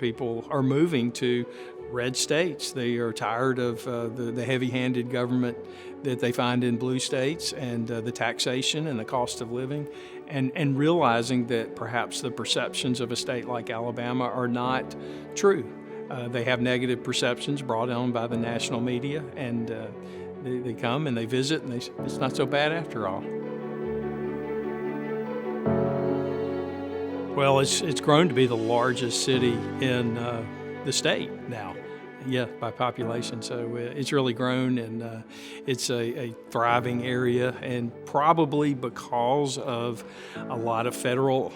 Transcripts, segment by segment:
People are moving to red states. They are tired of the heavy-handed government that they find in blue states, and the taxation and the cost of living, and realizing that perhaps the perceptions of a state like Alabama are not true. They have negative perceptions brought on by the national media, and they come and they visit, and it's not so bad after all. Well, it's grown to be the largest city in the state now. Yeah, by population. So it's really grown, and it's a thriving area, and probably because of a lot of federal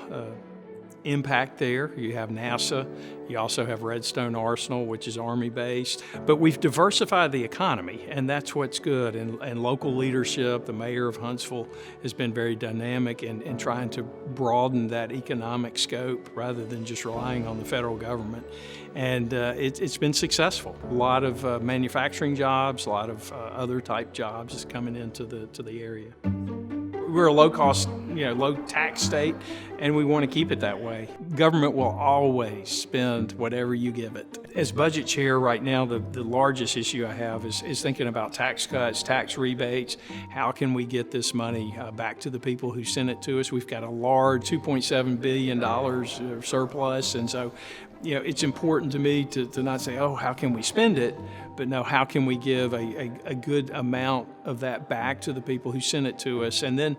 impact there. You have NASA, you also have Redstone Arsenal, which is Army-based. But we've diversified the economy, and that's what's good. And local leadership, the mayor of Huntsville has been very dynamic in trying to broaden that economic scope rather than just relying on the federal government. And it's been successful. A lot of manufacturing jobs, a lot of other type jobs is coming into the area. We're a low-cost, low-tax state, and we want to keep it that way. Government will always spend whatever you give it. As budget chair right now, the largest issue I have is thinking about tax cuts, tax rebates. How can we get this money back to the people who sent it to us? We've got a large $2.7 billion surplus, and so it's important to me to not say, oh, how can we spend it, but no, how can we give a good amount of that back to the people who sent it to us, and then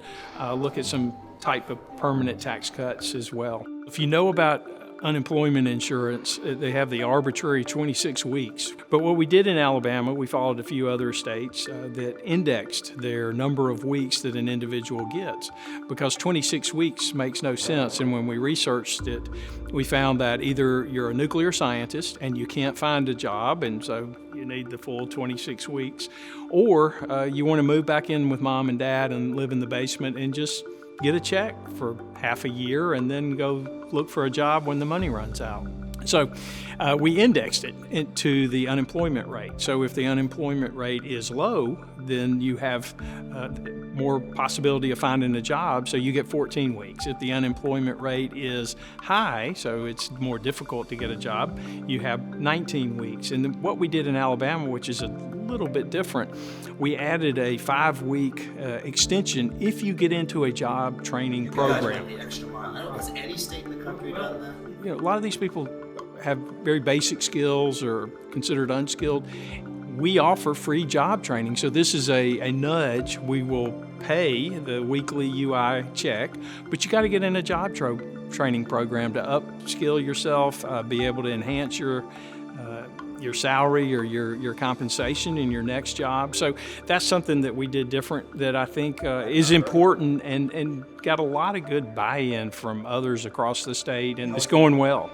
look at some type of permanent tax cuts as well. If you know about unemployment insurance, they have the arbitrary 26 weeks. But what we did in Alabama, we followed a few other states that indexed their number of weeks that an individual gets, because 26 weeks makes no sense. And when we researched it, we found that either you're a nuclear scientist and you can't find a job, and so you need the full 26 weeks, or you want to move back in with mom and dad and live in the basement and just get a check for half a year and then go look for a job when the money runs out. So we indexed it to the unemployment rate. So if the unemployment rate is low, then you have more possibility of finding a job, so you get 14 weeks. If the unemployment rate is high, so it's more difficult to get a job, you have 19 weeks. And what we did in Alabama, which is a little bit different, we added a 5-week extension if you get into a job training program. The extra mile. Has any state in the country done that? A lot of these people have very basic skills or considered unskilled. We offer free job training, so this is a nudge. We will pay the weekly UI check, but you got to get in a job training program to upskill yourself, be able to enhance your salary or your compensation in your next job. So that's something that we did different that I think is important and got a lot of good buy-in from others across the state, and it's going well.